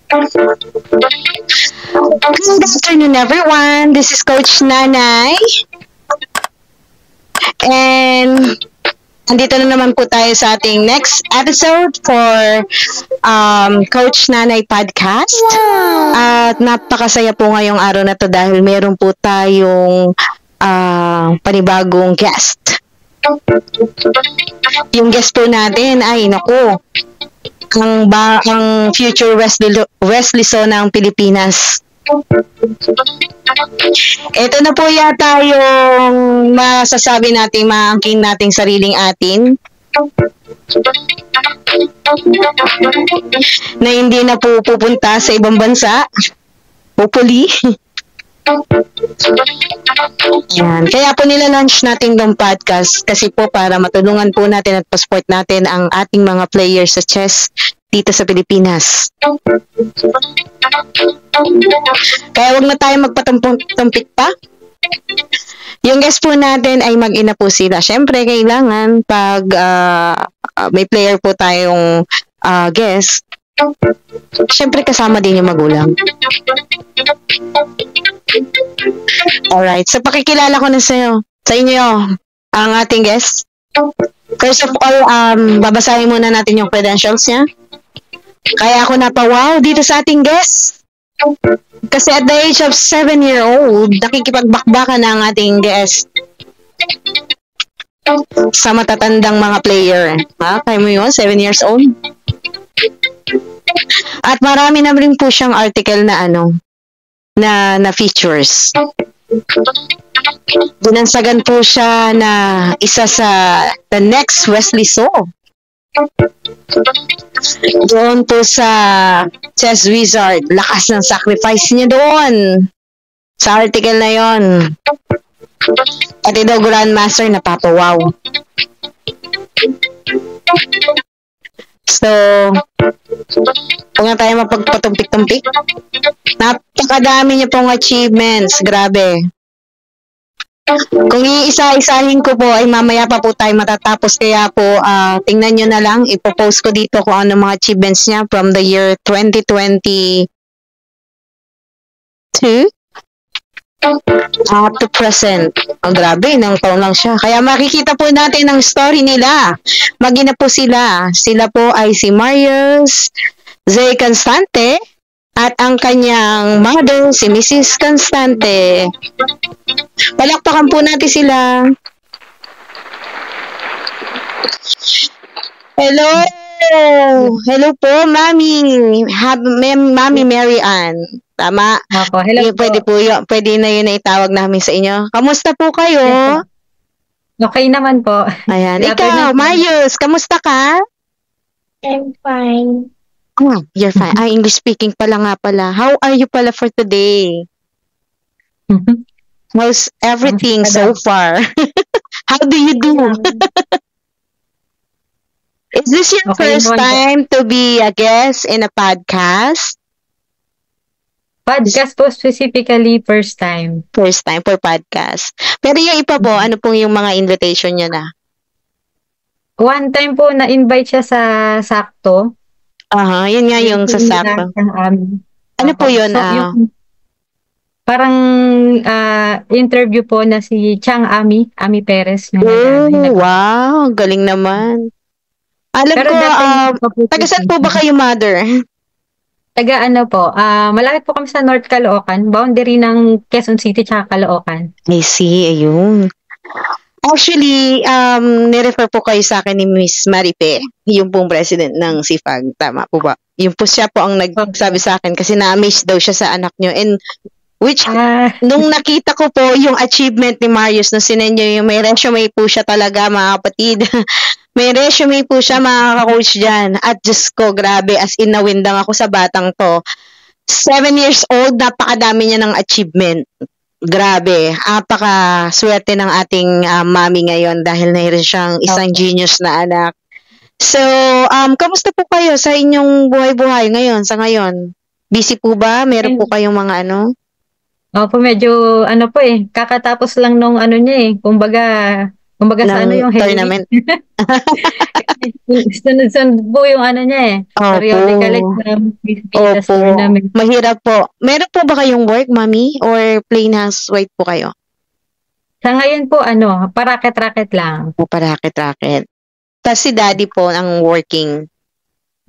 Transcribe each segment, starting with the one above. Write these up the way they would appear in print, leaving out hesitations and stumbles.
Good afternoon, everyone. This is Coach Nanay. And andito na naman po tayo sa ating next episode for Coach Nanay Podcast. At napakasaya po ngayong araw na to dahil meron po tayong panibagong guest. Yung guest po natin ay, naku, ang future Wesley So ng Pilipinas. Ito na po yata yung masasabi natin, maangking nating sariling atin na hindi na po pupunta sa ibang bansa. Hopefully. Yan. Kaya po nila-launch natin ng podcast kasi po para matulungan po natin at pa-support natin ang ating mga players sa chess dito sa Pilipinas. Kaya wag na tayo magpatumpik pa. Yung guest po natin ay mag-ina po sila. Siyempre, kailangan pag may player po tayong guest, siyempre kasama din yung magulang. Alright, so pakikilala ko na sa inyo ang ating guest. First of all, babasahin muna natin yung credentials niya. Kaya ako napawaw dito sa ating guest. Kasi at the age of 7-year-old, nakikipagbakbakan na ang ating guest sa matatandang mga player. Kaya mo yun, 7 years old? At marami na rin po siyang article na na features. Dinansagan po siya na isa sa the next Wesley So. Doon po sa Chess Wizard, lakas ng sacrifice niya doon sa article na yon. Pati daw Grandmaster napapawaw. So, huwag na tayo mapagpatumpik-tumpik. Napakadami niya pong achievements. Grabe. Kung iisa-isahin ko po, ay mamaya pa po tayo matatapos. Kaya po, tingnan nyo na lang. Ipopost ko dito kung ano mga achievements niya from the year 2022 up to present. Oh, grabe, nang taon lang siya. Kaya makikita po natin ang story nila. Mag-ina po sila. Sila po ay si Marius Zay Constante at ang kanyang mother, si Mrs. Constante. Palakpakan po natin sila. Hello! Hello po, Mami. Mami Mary Ann. Tama. Ako, hello po. Pwede na yun na itawag namin sa inyo. Kamusta po kayo? Okay naman po. Ayan. Ikaw, Marius, kamusta ka? I'm fine. Oh, you're fine. English speaking pala nga pala. How are you pala for today? How's everything so far? How do you do? Is this your first time to be a guest in a podcast? Podcast po specifically, first time. First time for podcast. Pero yung iba po, ano pong yung mga invitation nyo na? One time po na-invite siya sa Sakto. Yun nga yung sa Sakto. Ano po yun? So, parang interview po na si Chang Ami Perez. Wow, galing naman. Alam ko, taga-saan po ba kayo, mother? Malapit po kami sa North Caloocan, boundary ng Quezon City tsaka Caloocan. I see, ayun. Actually, nirefer po kayo sa akin ni Miss Maripe, yung pong president ng SIFAG. Tama po ba? Yung po siya po ang nagsabi sa akin kasi na-amaze daw siya sa anak nyo. And which, nung nakita ko po yung achievement ni Marius na sinenyo, yung may resume po siya talaga, mga kapatid. May resume po siya, mga ka-coach dyan. At Diyos ko, grabe, as in nawindang ako sa batang to. 7 years old, napakadami niya ng achievement. Grabe, napaka-swerte ng ating mami ngayon dahil mayroon siyang isang genius na anak. So, kamusta po kayo sa inyong buhay-buhay ngayon, sa ngayon? Busy po ba? Meron po kayong mga Opo, medyo kakatapos lang nung kumbaga, Kumbaga sa ano ng yung heavy. tournament. Sunod-sunod po yung ano niya eh. Periodical Opo. exam, Pilipinas Opo. tournament. Mahirap po. Meron po ba kayong work, mami? Or plain housewife po kayo? Sa ngayon po, ano, paraket-raket lang. O parakit-raket? Tapos si daddy po ang working.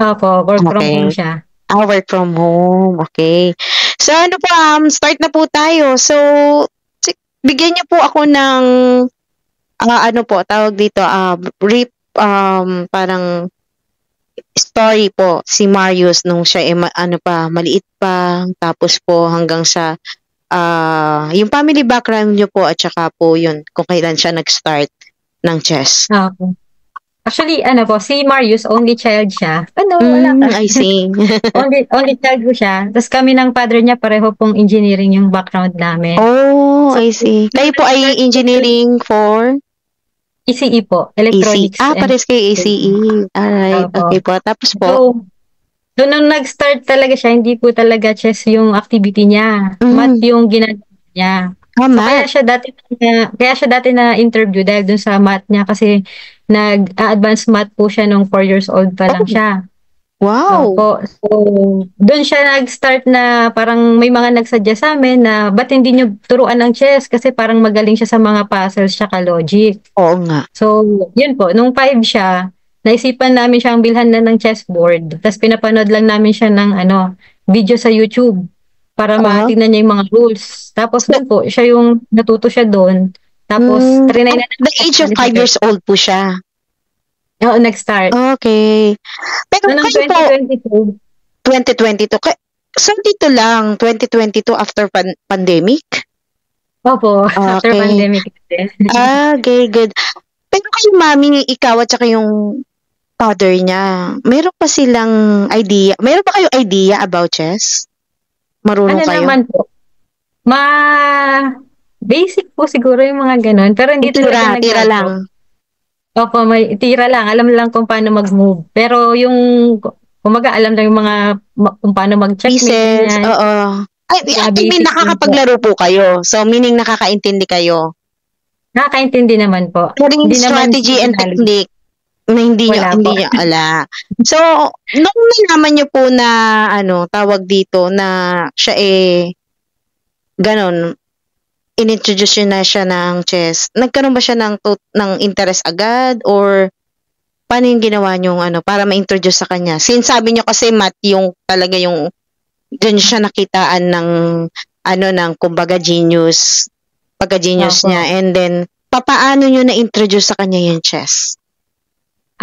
Opo, work from Okay. home siya. Work from home. Okay. So ano po, start na po tayo. So, bigyan niyo po ako ng ano po, tawag dito, brief, parang story po si Marius nung siya ano pa, maliit pa, tapos po hanggang sa yung family background niyo po at saka po yun, kung kailan siya nag-start ng chess. Opo. Actually, ano po, si Marius, only child siya. Ano, wala ka. I see. only child ko siya. Tapos kami ng father niya, pareho pong engineering yung background namin. Oh, I see. Kayo po ay engineering for ECE po, ECE. electronics. Pares kayo ECE. Alright, Opo. okay po. Tapos po, So, nung nag-start talaga siya, hindi po talaga chess yung activity niya. Math yung ginagawa niya. Kaya siya dati na interview dahil dun sa math niya kasi nag-advance math po siya nung 4 years old pa lang siya. Wow. Opo. So, doon siya nag-start na parang may mga nagsuggest sa amin na ba't hindi nyo turuan ng chess kasi parang magaling siya sa mga puzzles tsaka logic. Oo nga. So, yun po. Nung 5 siya, naisipan namin siyang bilhan na ng chessboard. Tapos pinapanood lang namin siya ng video sa YouTube para matingnan niya yung mga rules. Tapos doon po, siya yung natuto siya doon. Tapos, trinay na At the age of 5 years old po siya. Oo, nag-start. Okay. Pero So, noong kayo po, 2022. 2022. So, dito lang, 2022 after pandemic? Opo, after Okay. pandemic. Okay, good. Pero kayo, mami, ikaw at saka yung father niya, meron pa silang idea? Meron pa kayo idea about chess? Marunong kayo? Naman po? Basic po siguro yung mga ganun. Pero hindi talaga Tira lang. Opo, may tira lang. Alam lang kung paano mag-move. Pero yung, kumaga, alam lang yung mga, kung paano mag-checkmate. Pieces, oo. I mean, nakakapaglaro po kayo. So, meaning nakakaintindi kayo. Nakakaintindi naman po. Pero yung Hindi strategy and naman technique na hindi niya ala. So, nung nalaman niyo po na, tawag dito, na siya ganon, inintroduce na siya ng chess, nagkaroon ba siya ng interest agad or paano yung ginawa niyong para ma-introduce sa kanya? Since sabi niyo kasi math yung talaga yung dyan siya nakitaan ng ng kumbaga genius, pagka-genius niya, and then papaano niyo na-introduce sa kanya yung chess?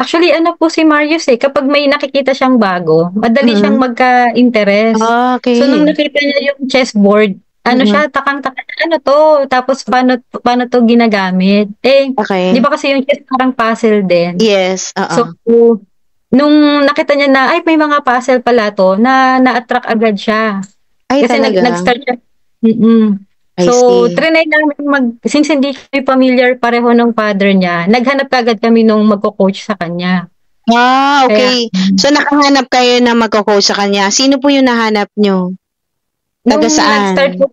Actually, po si Marius kapag may nakikita siyang bago, madali siyang magka-interest. Okay. So, nung nakita niya yung chessboard, siya, takang-taka, to? Tapos, paano to ginagamit? Okay. Di ba kasi yung chess parang puzzle din? Yes, So, nung nakita niya na, may mga puzzle pala to, na-attract agad siya. Ay, kasi talaga? nag-start siya. So, trinay namin since hindi kami familiar pareho ng father niya, naghanap agad kami nung magko-coach sa kanya. Okay. So, nakahanap kayo na magko-coach sa kanya. Sino po yung nahanap nyo? Taga saan? Nag-start po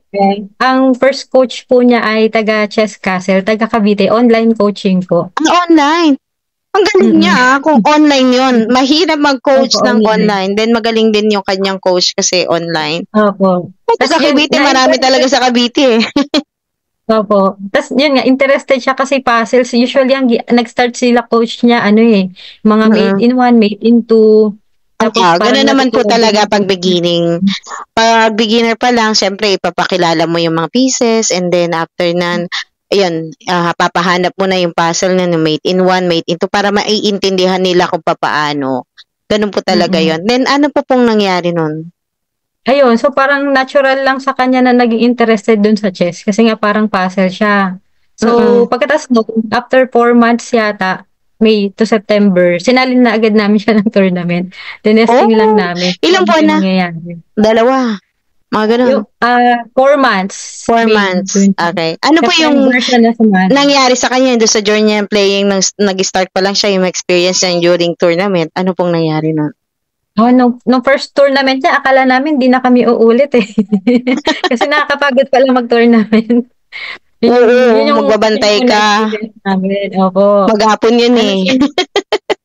ang first coach po niya ay taga Chess Castle, taga Cavite, online coaching po. Online? Ang galing niya kung online yon. Mahirap mag-coach ng online. Then magaling din yung kanyang coach kasi online. Opo. Sa Cavite, marami talaga sa Cavite Opo. Tapos yun nga, interested siya kasi puzzles. Usually, nag-start sila coach niya, mga mate in 1, mate in 2. Gano'n naman po talaga pag beginning. Pag beginner pa lang, syempre, ipapakilala mo yung mga pieces and then after nan, ayun, papahanap mo na yung puzzle na mate in 1, mate in 2 para maiintindihan nila kung papaano. Ganun po talaga yon. Then, ano po pong nangyari nun? Ayun, so parang natural lang sa kanya na naging interested dun sa chess kasi nga parang puzzle siya. So, pagkatapos after 4 months yata, May to September, sinalin na agad namin siya ng tournament. Tinesting lang namin. Ilang buwan na? Dalawa. Mga ganun. 4 months. 4 months. Okay. Ano po yung nangyari sa kanya doon sa journey niya playing nag-start pa lang siya yung experience niya during tournament? Ano pong nangyari nun? Nung first tournament niya, akala namin di na kami uulit Kasi nakakapagod pala mag-tournament. Oo, magbabantay ka. Opo. Maghapon yun eh.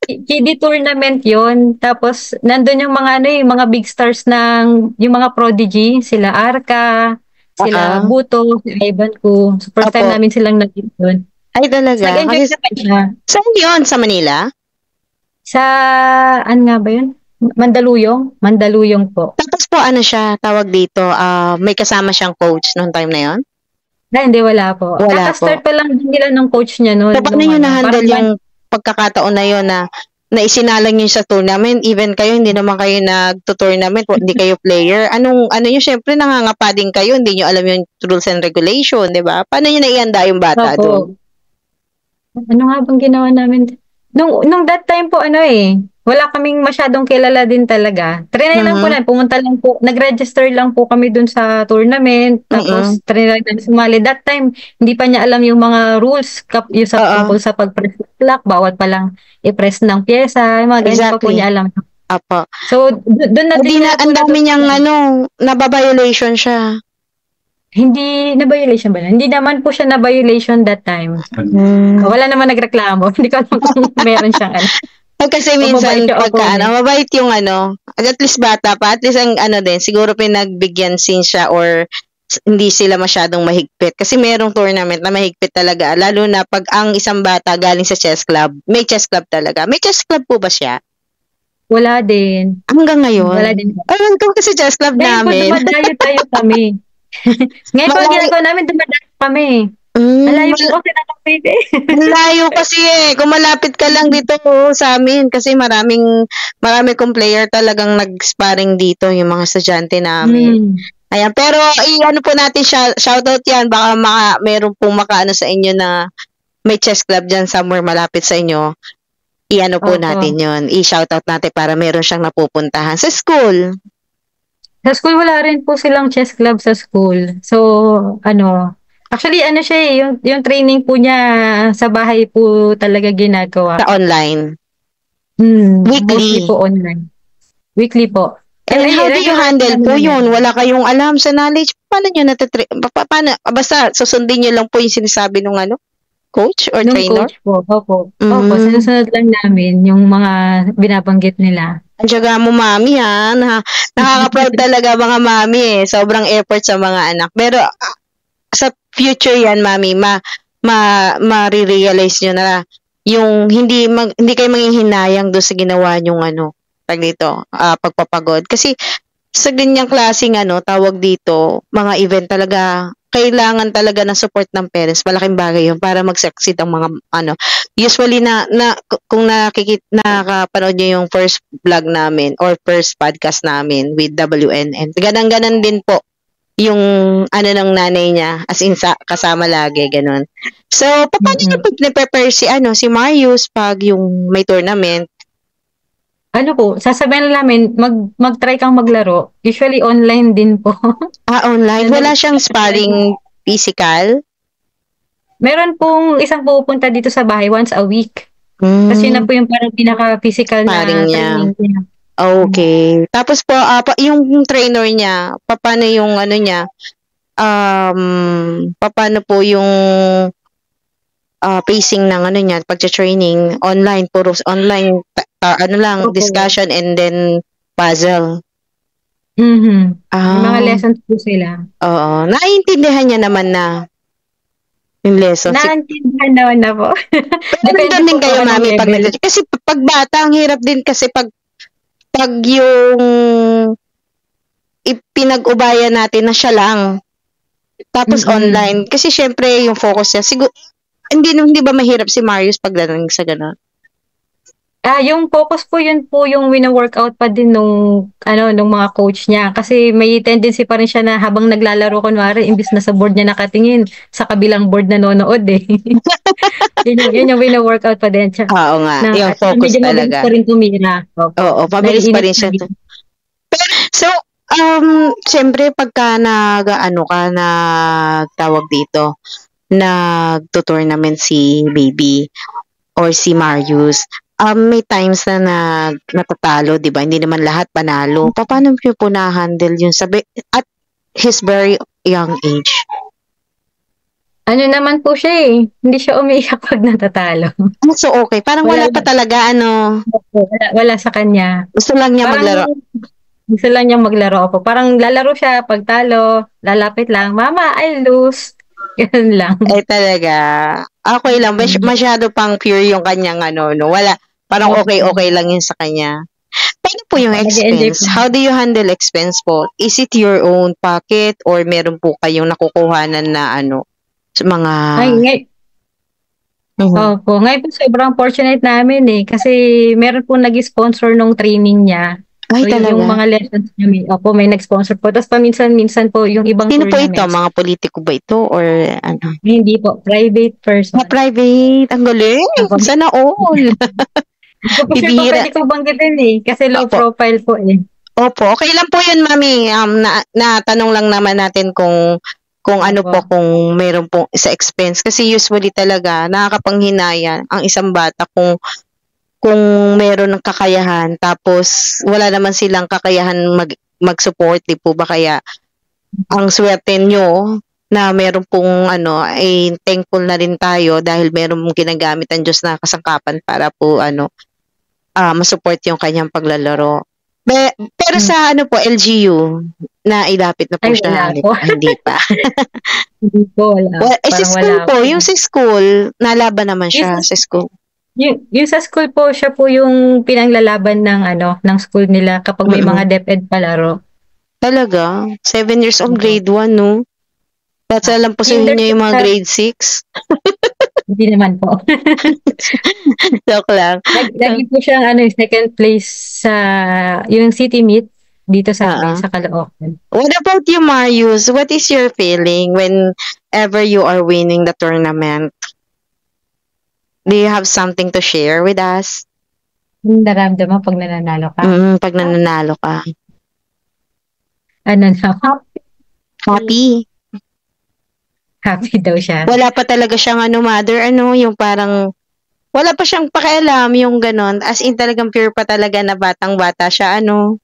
Kiddie tournament yun. Tapos, nandun yung mga yung mga big stars ng, yung mga prodigy, sila Arca, sila Buto, si Ivan ko. So, first time namin silang nag-meet doon. Ay, talaga? Nag-enjoy naman siya. Saan yun? Sa Manila? Sa, ano nga ba yun? Mandaluyong po. Tapos po, ano siya, tawag dito, may kasama siyang coach noong time na yun? Hindi, wala po. Wala Kaka-start pa lang din nila ng coach niya noon. So, paano nyo na-handle yung pagkakataon na yun na isinalang nyo sa tournament? Even kayo, hindi naman kayo nagto-tournament, hindi kayo player. Ano yun? Syempre, nangangapa din kayo, hindi nyo alam yung rules and regulation, di ba? Paano nyo naianda yung bata doon? Ano nga bang ginawa namin? Nung that time po, wala kaming masyadong kilala din talaga. Trinay lang po na, pumunta lang po, nag-register lang po kami dun sa tournament, tapos trinay lang sumali. That time, hindi pa niya alam yung mga rules, yung tungkol sa pag-press lock, bawal pa lang i-press ng pyesa, yung mga ganyan pa po niya alam. Apo. So, doon na din ang dami niyang naba-violation siya. Hindi na-violation ba na? Hindi naman po siya na-violation that time. Wala naman nagreklamo. Hindi ko alam kung meron siyang Kasi minsan mabait yung at least bata pa, at least ang din, siguro pinagbigyan sin siya or hindi sila masyadong mahigpit. Kasi merong tournament na mahigpit talaga, lalo na pag ang isang bata galing sa chess club. May chess club talaga. May chess club po ba siya? Wala din. Hanggang ngayon? Wala din. Ayun ko kasi chess club namin. Ngayon po dumadayo tayo kami. Ngayon po ginagawa namin, dumadayo kami. Malayo po kasi nakapit eh. Malayo kasi kung malapit ka lang dito sa amin kasi marami kong player talagang nag-sparring dito yung mga estudyante namin. Ayan, pero po natin shoutout yan, baka meron pong makaano sa inyo na may chess club dyan somewhere malapit sa inyo. Po natin yun, i-shoutout natin para meron siyang napupuntahan sa school. Sa school wala rin po silang chess club sa school. So, actually, siya yung training po niya sa bahay po talaga ginagawa. Sa online? Weekly? Po online. Weekly po. And how do you handle po yun? Wala kayong alam sa knowledge? Paano nyo paano? Basta susundin nyo lang po yung sinasabi ng coach or trainer? Coach po, opo. Opo, sinusunod lang namin yung mga binabanggit nila. Ang tiyaga mo, mami, ha? Nakaka-proud talaga mga mami, Sobrang effort sa mga anak. Pero, sa future yan, mami, ma-realize nyo na yung hindi kayo manghihinayang doon sa ginawa nyong pagpapagod. Kasi, sa ganyang klaseng tawag dito, mga event talaga, kailangan talaga ng support ng parents. Malaking bagay yun para mag-succeed ang mga usually kung nakapanood niyo yung first vlog namin or first podcast namin with WNN. Ganang-ganan din po yung ng nanay niya as in kasama lagi ganun. So paano niyo prepare si Marius pag yung may tournament? Sasabihin namin, mag-try kang maglaro. Usually online din po. Online? Wala siyang sparring physical? Meron pong isang pupunta dito sa bahay once a week. Kasi yun na po yung parang pinaka-physical na training niya. Okay. Tapos po, yung trainer niya, paano yung niya? Paano po yung pacing ng niya, pagcha-training? Online, puro online, discussion and then puzzle. Yung mga lessons po sila. Oo. Naiintindihan niya naman na yung lessons. Naiintindihan naman na po. Pero din kayo, mami, kasi pag bata, ang hirap din kasi pag yung ipinag-ubayan natin na siya lang. Tapos online. Kasi syempre, yung focus niya, siguro, hindi ba mahirap si Marius pagdating sa gano'n? Yung focus po yun po yung wina-workout pa din nung mga coach niya. Kasi may tendency pa rin siya na habang naglalaro kunwari, imbis na sa board niya nakatingin, sa kabilang board nanonood eh. yun yung wina-workout pa din siya. Oo nga, yung focus talaga. Medyo pa rin tumira. Oo, pabilis pa rin siya. So, siyempre pagka tawag dito, nagto-tournament si baby or si Marius, may times na natatalo, di ba? Hindi naman lahat panalo. Paano niyo po na-handle yun at his very young age? Ano naman po siya eh, hindi siya umiiyak pag natatalo. So, okay. Parang wala pa talaga, ano. Wala sa kanya. Gusto lang niya maglaro. Gusto lang niyang maglaro po. Parang lalaro siya pag talo, lalapit lang, "Mama, I lose." Ganun lang. Ay, talaga. Okay lang. Masyado pang pure yung kanyang ano, no? Wala. Parang okay lang yun sa kanya. Paano po yung expense? How do you handle expense po? Is it your own pocket or meron po kayong nakukuhanan na ano, mga... Opo. Ngayon po sobrang fortunate namin eh. Kasi meron po nag-sponsor nung training niya. Ay, So, talaga? yung mga lessons niya, opo, may nag-sponsor po. Tapos paminsan-minsan po yung ibang Sino po tournaments. ito? Mga politiko ba ito? Or ano? Hindi po. Private person. Private. Ang galing. Sana all. Hindi po siya pwede ko banggitin eh. Kasi low profile po eh. Opo. Okay lang po yun, Mami. Natanong lang naman natin kung ano po, kung meron po sa expense. Kasi usually talaga, nakakapanghinaya ang isang bata kung meron ng kakayahan, tapos wala naman silang kakayahan mag-support, di po ba? Kaya, ang swerte nyo na meron pong ano, ay thankful na rin tayo dahil meron mong ginagamit ang Diyos na kasangkapan para po ano, masupport yung kanyang paglalaro. Pero sa ano po, LGU, na ilapit na po siya. Hindi pa. Hindi po, wala. Sa school po, yung sa school, nalaban naman siya sa school. Yung sa school po, siya po yung pinanglalaban ng school nila kapag may mga DepEd palaro. Talaga? 7 years old, grade 1, no? That's alam po sa inyo yung mga grade 6? Hindi naman po. Joke lang. Lagi po siyang second place sa yung city meet dito sa amin, sa Caloocan. What about you, Marius? What is your feeling whenever you are winning the tournament? Do you have something to share with us? Nararamdaman pag nananalo ka? Pag nananalo ka. Ano na? Happy. Happy daw siya. Wala pa talaga siyang mother, yung parang, wala pa siyang pakialam, yung ganon. As in talagang pure pa talaga na batang-bata siya, Yan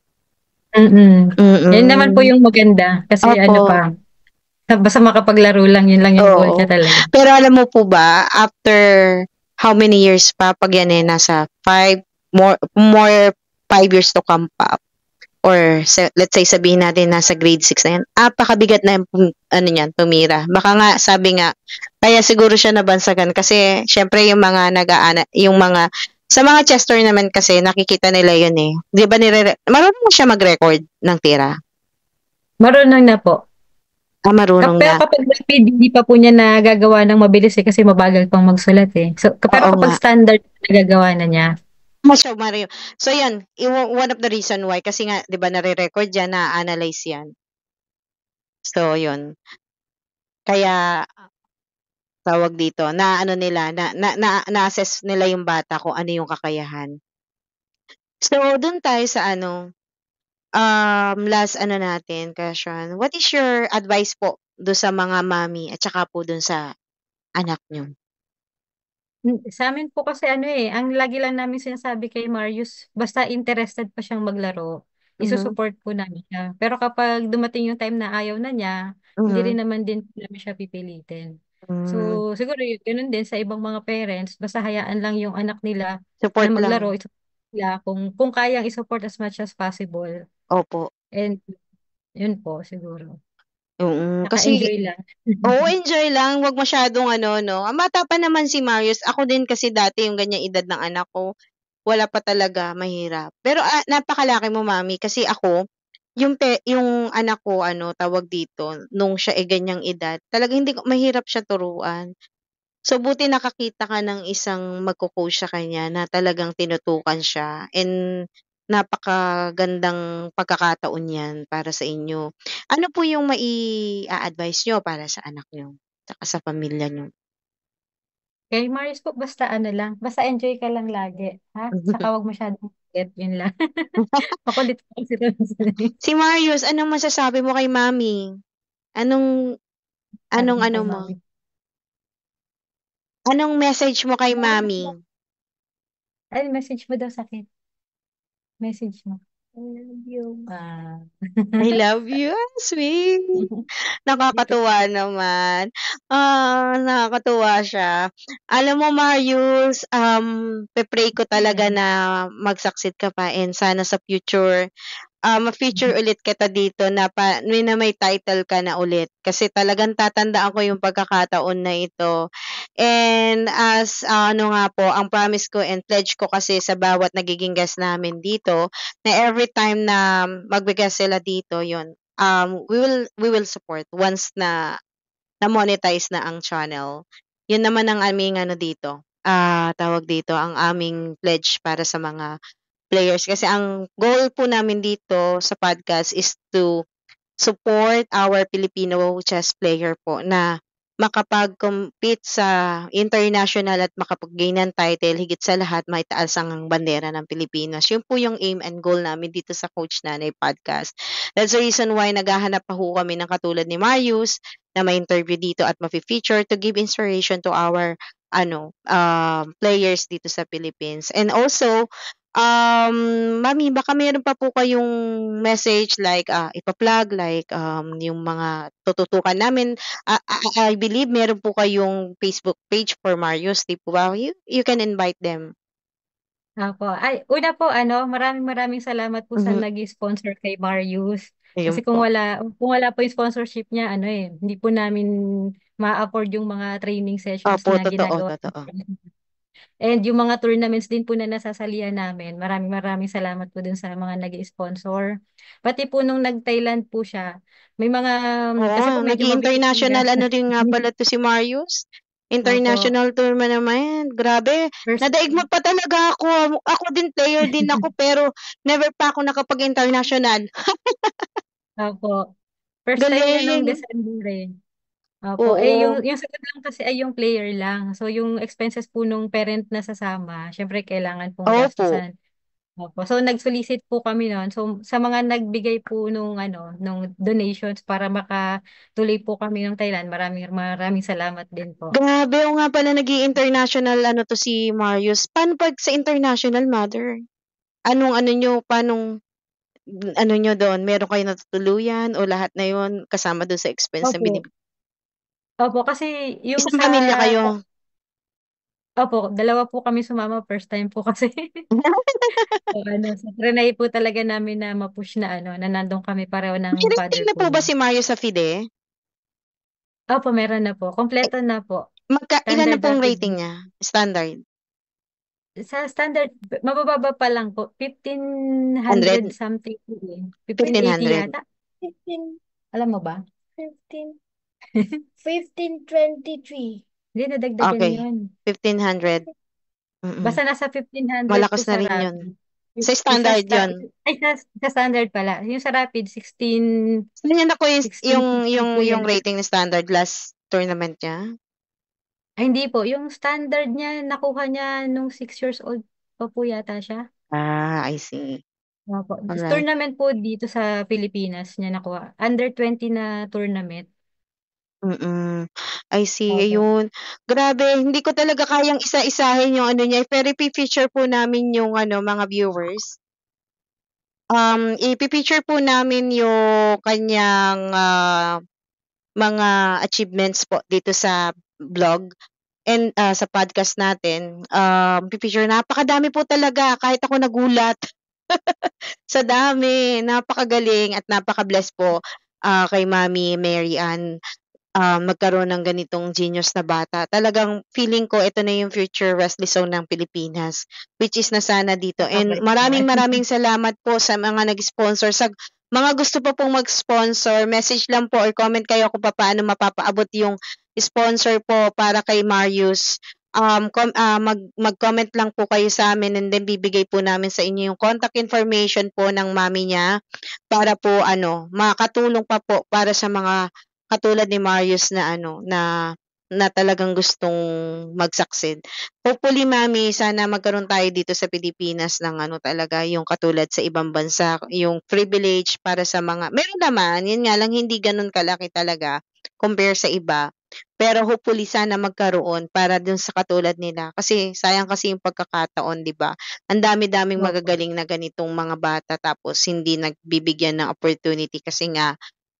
naman po yung maganda. Kasi pa, basta makapaglaro lang, yun lang yung goal niya talaga. Pero alam mo po ba, after how many years pa, pag yan nasa 5 years to come pa, or let's say sabihin natin nasa grade 6 na yan, apakabigat na yung tumira. Baka nga, sabi nga, kaya siguro siya nabansagan kasi syempre yung mga sa mga chess tournament kasi nakikita nila yun eh. Di ba marunong siya mag-record ng tira? Marunong na po. Marunong pero na. Kapag speed, hindi pa po niya nagagawa ng mabilis kasi mabagal pang magsulat eh. So, pero kapag standard, nagagawa na niya. Mario. So, yan. One of the reason why. Kasi nga, di ba, nare-record yan, na-analyze yan. So, yun. Kaya, tawag dito, na-assess nila yung bata kung ano yung kakayahan. So, dun tayo sa last natin, question. What is your advice po do sa mga mami at saka po dun sa anak nyo? Sa amin po kasi ang lagi lang namin sinasabi kay Marius, basta interested pa siyang maglaro, isusupport po namin siya. Pero kapag dumating yung time na ayaw na niya, hindi rin naman din namin siya pipilitin. So, siguro yun din sa ibang mga parents, basta hayaan lang yung anak nila support na maglaro, lang. isupport nila kung kayang isupport as much as possible. Opo. And yun po siguro. Kasi enjoy lang. enjoy lang. Wag masyadong no. Ang bata pa naman si Marius. Ako din kasi dati yung ganyang edad ng anak ko, wala pa talaga, mahirap. Pero napakalaki mo, Mami, kasi ako, yung anak ko, tawag dito, nung siya ganyang edad, talagang mahirap siya turuan. So, buti nakakita ka ng isang magko-coach sa kanya na talagang tinutukan siya. And napakagandang pagkakataon yan para sa inyo. Ano po yung mai-advise nyo para sa anak nyo saka sa pamilya nyo? Kay Marius po, basta basta enjoy ka lang lagi, ha? Saka wag masyadong get, yun lang. Makulit po kasi Si Marius, anong masasabi mo kay Mami? Anong mo? Anong message mo kay Mami? Ay, message mo daw sa akin. Message mo. I love you. I love you. Sweet. Nakakatuwa naman. Nakakatuwa siya. Alam mo, Marius, pe-pray ko talaga na mag-succeed ka pa and sana sa future ma-feature ulit kita dito na may title ka na ulit. Kasi talagang tatandaan ko yung pagkakataon na ito. And as ano nga po, ang promise ko and pledge ko kasi sa bawat nagiging guest namin dito, na every time na mag-guest sila dito, yun, we will support once na na-monetize na ang channel. Yun naman ang aming ano dito, tawag dito, ang aming pledge para sa mga players. Kasi ang goal po namin dito sa podcast is to support our Filipino chess player po na makapag-compete sa international at makapag-gain ng title, higit sa lahat, maitaas ang bandera ng Pilipinas. Yun po yung aim and goal namin dito sa Coach Nanay Podcast. That's the reason why naghahanap pa ho kami ng katulad ni Marius na may interview dito at ma-feature to give inspiration to our players dito sa Philippines. And also, Mami, baka meron pa po kayong message like ipa-plug like yung mga tututukan namin. I believe meron po kayong Facebook page for Marius, di po ba? You can invite them. Opo. Ay, una po, maraming salamat po sa nag-sponsor kay Marius. Ayun Kasi kung po. wala po yung sponsorship niya, hindi po namin ma-afford yung mga training sessions Opo, na totoo, ginagawa. totoo. And yung mga tournaments din po na nasasalihan namin, maraming salamat po dun sa mga nag-sponsor. Pati po nung nag-Thailand po siya, may mga, kasi po Oo, medyo mabigat yung nag-international ano gastos. rin nga pala to si Marius. Opo. International tour man naman. Grabe. First, Nadaig mo pa talaga ako. Ako din player din ako pero never pa ako nakapag-international. opo. First time niya nung Galing. December eh. Opo. Eh, Oo. yung sagot lang kasi ay yung player lang. So, yung expenses po nung parent na sasama, syempre kailangan pong Opo. gastusan. Opo. So, nag-solicit po kami noon. So, sa mga nagbigay po nung donations para makatuloy po kami ng Thailand, maraming salamat din po. Grabe, o nga pala nag-i-international ano to si Marius. Paano pag sa international, mother? Anong ano nyo, ano nyo doon? Meron kayo natutuluyan o lahat na yun kasama doon sa expense na Opo. binibigay? Opo, kasi yung Isang pamilya kayo? opo, dalawa po kami sumama, first time po kasi. So, so trinay po talaga namin na ma-push na nandun kami pareho May ng rating father na po po ba niya. si Marius sa FIDE? Opo, meron na po. Kompleto na po. Ilan na Standard pong rapid. rating niya? Standard? Sa standard, mabababa pa lang po. 1,500 100? something po eh. 1,580 1,500? yata. 15, Alam mo ba? 15, 1523. Hindi, nadagdagan Okay. yun. 1,500. Basta nasa 1,500 po Malakas na sa rin yun. rapid. Sa Yung standard yun. sa standard pala. Yung sa rapid, 16, Saan niya nakuha 1650 po yung yan. rating ni standard last tournament niya? Ay, hindi po. Yung standard niya, nakuha niya nung 6 years old pa po yata siya. I see. Opo. Alright. Tournament po dito sa Pilipinas niya nakuha. Under 20 na tournament. I see. Opo. Ayun. Grabe, hindi ko talaga kayang isa-isahin yung ano niya. Pero i-feature po namin yung mga viewers. I-feature po namin yung kanyang mga achievements po dito sa vlog and sa podcast natin. I-feature, napakadami po talaga. Kahit ako nagulat. Sa dami. Napakagaling at napaka-bless po kay Mami Mary Ann magkaroon ng ganitong genius na bata. Talagang feeling ko ito na yung future Wesley Song ng Pilipinas, which is na sana dito. And maraming salamat po sa mga nag-sponsor. Sa mga gusto pa pong mag-sponsor, message lang po or comment kayo kung paano mapapaabot yung sponsor po para kay Marius. Mag-comment lang po kayo sa amin and then bibigay po namin sa inyo yung contact information po ng mami niya para po makatulong pa po para sa mga katulad ni Marius na na talagang gustong mag-succeed. Hopefully, Mami, sana magkaroon tayo dito sa Pilipinas ng talaga yung katulad sa ibang bansa, yung privilege para sa mga, meron naman, yun nga lang hindi ganun kalaki talaga compare sa iba. Pero hopefully sana magkaroon para dun sa katulad nila. Kasi sayang kasi yung pagkakataon, 'di ba? Ang dami-daming Opo. magagaling na ganitong mga bata tapos hindi nagbibigyan ng opportunity kasi nga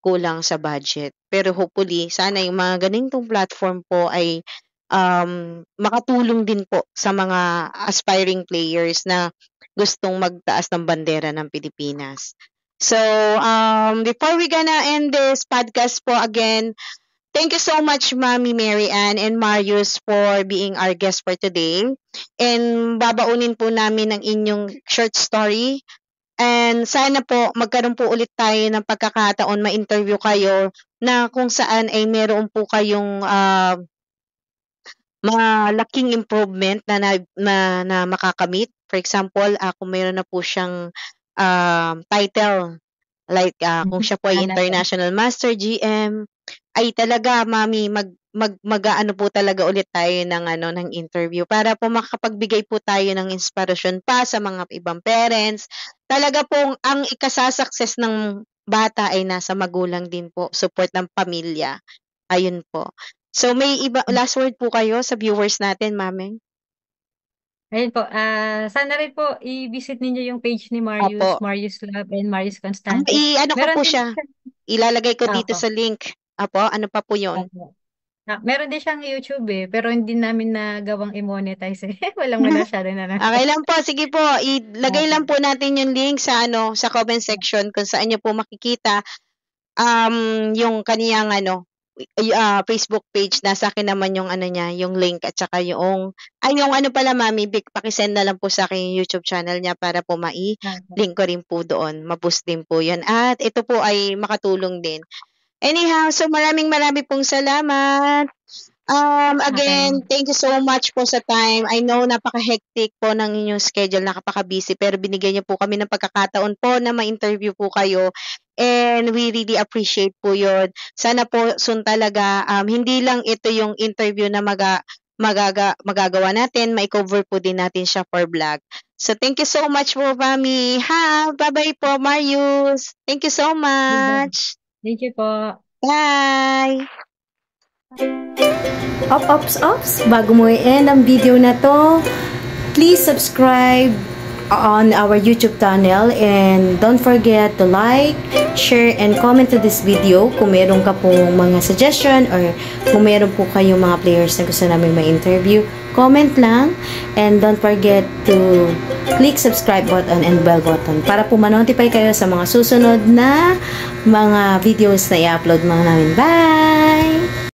kulang sa budget. Pero hopefully sana yung mga ganitong platform po ay makatulong din po sa mga aspiring players na gustong magtaas ng bandera ng Pilipinas. So, before we gonna end this podcast po again, thank you so much, Mami Mary Ann and Marius, for being our guest for today. And babaunin po namin ang inyong short story. And sana po magkaroon po ulit tayo ng pagkakataon ma-interview kayo na kung saan ay meron po kayong malaking improvement na makakamit. For example, kung meron na po siyang title, like kung siya po ay International Master GM, ay talaga, Mami, mag-ano po talaga ulit tayo ng interview para po makapagbigay po tayo ng inspirasyon pa sa mga ibang parents. Talaga pong ang ikasasucess ng bata ay nasa magulang din po, support ng pamilya. Ayun po. So may last word po kayo sa viewers natin, Mami? Ayun po, sana rin po i-visit ninyo yung page ni Marius, Marius Love and Marius Constante. Ano ko po siya? Ilalagay ko dito sa link. Apo, ano pa po yun? Meron din siyang YouTube pero hindi namin nagawang i-monetize Walang masyado na. Okay lang po, sige po. Ilagay lang po natin yung link sa sa comment section kung saan niyo po makikita yung kaniyang Facebook page. Nasa akin naman yung niya, yung link at saka yung pala, Mami, pakisend na lang po sa akin yung YouTube channel niya para po link ko rin po doon. Ma-boost din po yun. At ito po ay makatulong din. Anyhow, so maraming pong salamat. Again, thank you so much po sa time. I know napaka-hectic po ng inyong schedule, napaka-busy, pero binigyan niyo po kami ng pagkakataon po na ma-interview po kayo. And we really appreciate po yun. Sana po soon talaga, hindi lang ito yung interview na magagawa natin, mai-cover po din natin siya for vlog. So thank you so much po, Mami. Bye-bye po, Marius. Thank you so much. Thank you po. Bye! Ops! Bago mo i-end ang video na to, please subscribe on our YouTube channel and don't forget to like, share, and comment to this video kung meron ka pong mga suggestion or kung meron po kayong mga players na gusto namin ma-interview. Comment lang and don't forget to click subscribe button and bell button para po ma-notify kayo sa mga susunod na mga videos na i-upload mga namin. Bye!